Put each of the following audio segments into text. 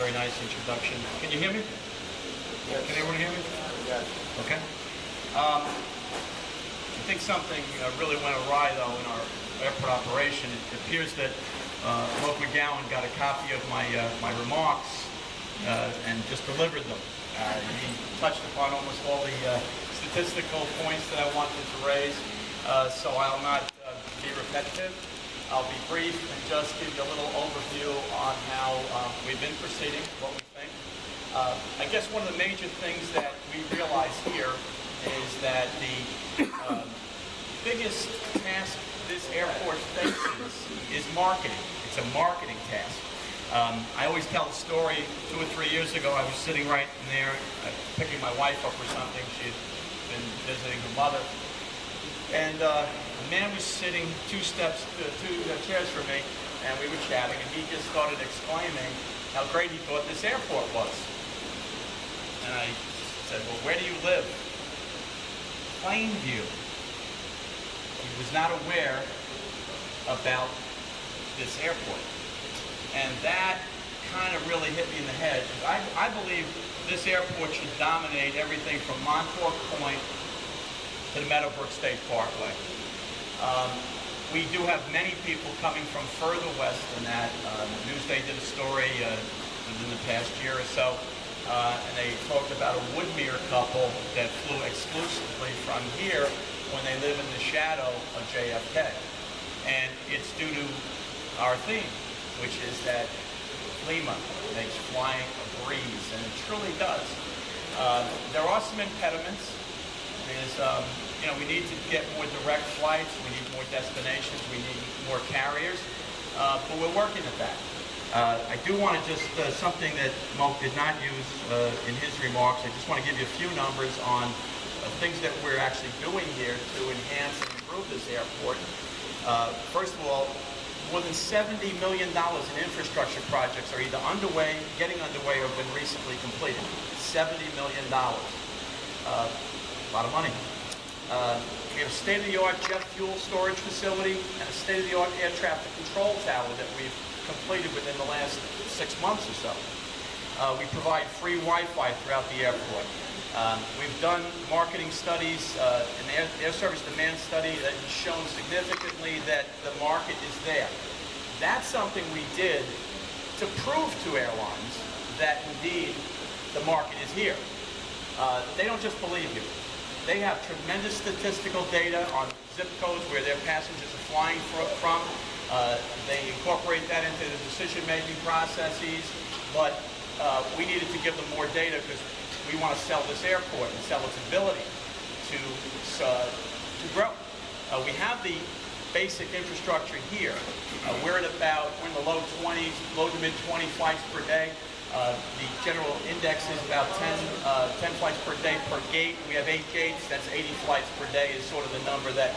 very nice introduction. Can you hear me? Yes. Can everyone hear me? Yes. Okay. I think something really went awry, though, in our airport operation. It appears that Mark McGowan got a copy of my remarks and just delivered them. He touched upon almost all the statistical points that I wanted to raise, so I'll not be repetitive. I'll be brief and just give you a little overview on how we've been proceeding, what we think. I guess one of the major things that we realize here is that the biggest task this airport faces is marketing. It's a marketing task. I always tell the story, 2 or 3 years ago, I was sitting right in there picking my wife up or something. She had been visiting her mother. And a man was sitting two chairs from me, and we were chatting, and he just started exclaiming how great he thought this airport was. And I said, well, where do you live? Plainview. He was not aware about this airport. And that kind of really hit me in the head. I believe this airport should dominate everything from Montauk Point to the Meadowbrook State Parkway. We do have many people coming from further west than that. Newsday did a story within the past year or so, and they talked about a Woodmere couple that flew exclusively from here when they live in the shadow of JFK. And it's due to our theme, which is that Lima makes flying a breeze, and it truly does. There are some impediments. We need to get more direct flights, we need more destinations, we need more carriers, but we're working at that. I do want to just, something that Moke did not use in his remarks, I just want to give you a few numbers on things that we're actually doing here to enhance and improve this airport. First of all, more than $70 million in infrastructure projects are either underway, getting underway, or been recently completed. $70 million. A lot of money. We have a state-of-the-art jet fuel storage facility and a state-of-the-art air traffic control tower that we've completed within the last 6 months or so. We provide free Wi-Fi throughout the airport. We've done marketing studies, an air service demand study that has shown significantly that the market is there. That's something we did to prove to airlines that indeed the market is here. They don't just believe you. They have tremendous statistical data on zip codes where their passengers are flying from. They incorporate that into the decision-making processes, but we needed to give them more data because we want to sell this airport and sell its ability to grow. We have the basic infrastructure here. We're in the low 20s, low to mid 20 flights per day. The general index is about 10 flights per day per gate. We have 8 gates. That's 80 flights per day is sort of the number that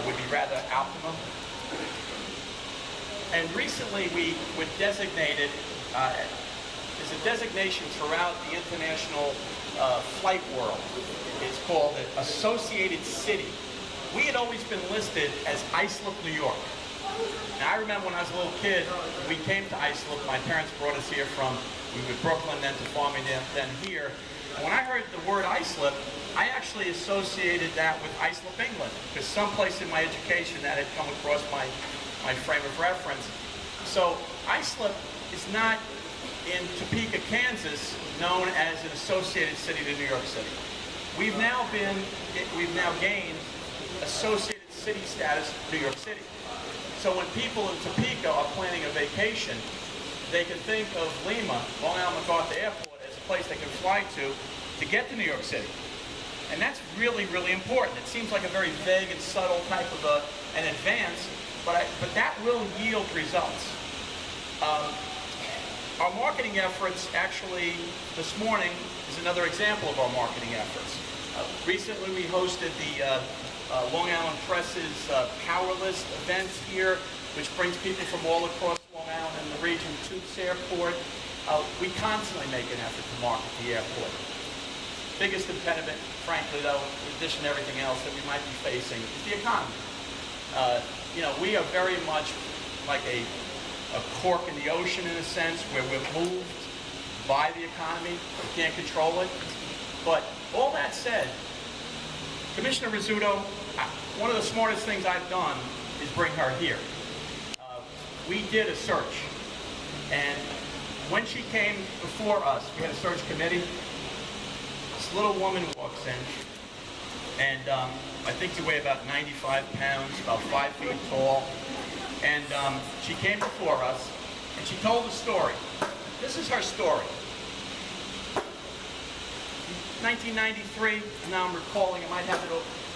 would be rather optimum. And recently we were designated, there's a designation throughout the international flight world. It's called the Associated City. We had always been listed as Islip, New York. Now, I remember when I was a little kid, we came to Islip. My parents brought us here we were Brooklyn, then to Farmingdale, then here. And when I heard the word Islip, I actually associated that with Islip, England, because someplace in my education that had come across my frame of reference. So Islip is not in Topeka, Kansas, known as an associated city to New York City. We've now gained associated city status to New York City. So when people in Topeka are planning a vacation, they can think of Lima, Long Island MacArthur Airport, as a place they can fly to get to New York City. And that's really, really important. It seems like a very vague and subtle type of an advance, but that will yield results. Our marketing efforts, actually, this morning is another example of our marketing efforts. Recently, we hosted the Long Island Press's Power List events here, which brings people from all across Long Island and the region to this airport. We constantly make an effort to market the airport. Biggest impediment, frankly, though, in addition to everything else that we might be facing, is the economy. We are very much like a cork in the ocean, in a sense, where we're moved buy the economy. You can't control it. But all that said, Commissioner Rizzuto, one of the smartest things I've done is bring her here. We did a search, and when she came before us, we had a search committee. This little woman walks in, and I think you weigh about 95 pounds, about 5 feet tall, and she came before us, and she told a story. This is her story. 1993, now I'm recalling, I might have it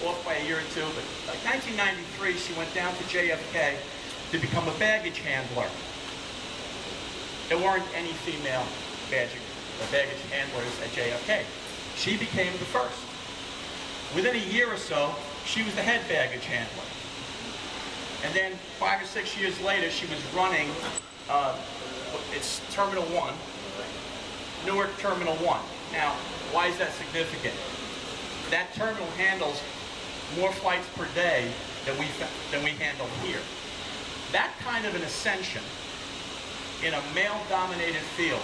off by a year or two, but like 1993, she went down to JFK to become a baggage handler. There weren't any female baggage handlers at JFK. She became the first. Within a year or so, she was the head baggage handler. And then 5 or 6 years later, she was running, it's Terminal 1, Newark Terminal 1. Now, why is that significant? That terminal handles more flights per day than we handle here. That kind of an ascension in a male-dominated field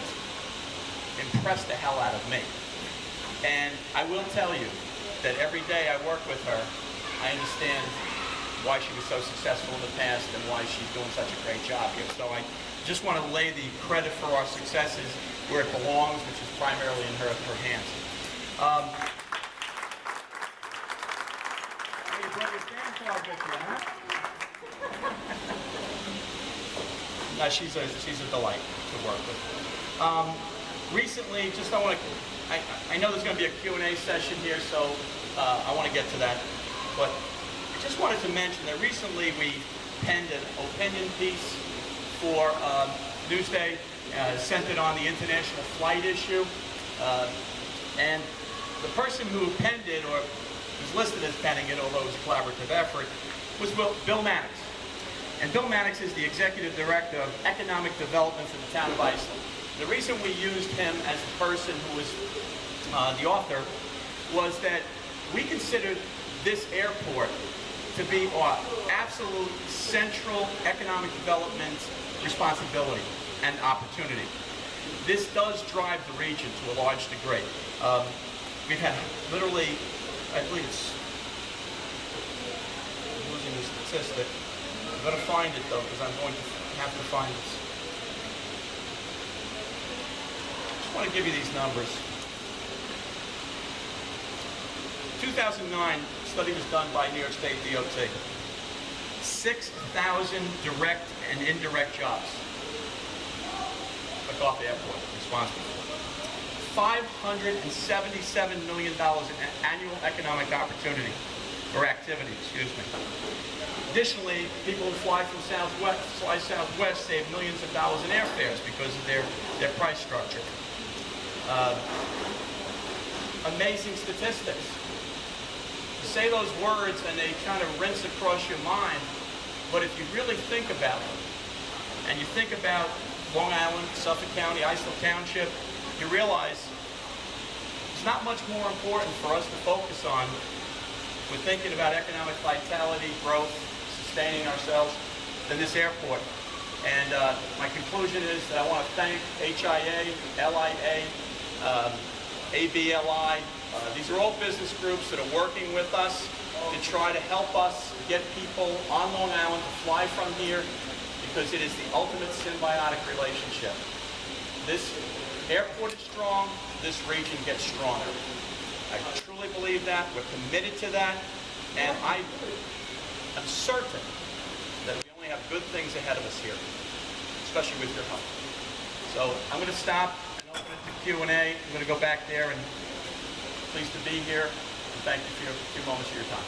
impressed the hell out of me. And I will tell you that every day I work with her, I understand why she was so successful in the past and why she's doing such a great job here. So I just want to lay the credit for our successes where it belongs, which is primarily in her hands. You brought your stand card with you, huh? No, she's a delight to work with. Recently, just I know there's going to be a Q&A session here, so I want to get to that. But I just wanted to mention that recently we penned an opinion piece for Newsday, centered on the international flight issue. And the person who penned it, or was listed as penning it, although it was a collaborative effort, was Bill Mannix. And Bill Mannix is the Executive Director of Economic Development for the town of Islip. The reason we used him as the person who was the author was that we considered this airport to be our absolute central economic development responsibility and opportunity. This does drive the region to a large degree. We've had literally, I believe it's, I'm losing the statistic. I'm going to find it though, because I'm going to have to find this. I just want to give you these numbers. 2009, a study was done by New York State DOT. 6,000 direct and indirect jobs. MacArthur Airport responsible for. $577 million in annual economic opportunity, or activity, excuse me. Additionally, people who fly southwest save millions of dollars in airfares because of their price structure. Amazing statistics. You say those words and they kind of rinse across your mind, but if you really think about it, and you think about Long Island, Suffolk County, Islip Township, you realize it's not much more important for us to focus on. We're thinking about economic vitality, growth, sustaining ourselves, than this airport. And my conclusion is that I want to thank HIA-LI, ABLI. These are all business groups that are working with us to try to help us get people on Long Island to fly from here, because it is the ultimate symbiotic relationship. This airport is strong, this region gets stronger. I truly believe that. We're committed to that, and I am certain that we only have good things ahead of us here, especially with your help. So I'm going to stop and open it to Q&A. I'm going to go back there, and pleased to be here, and thank you for a few moments of your time.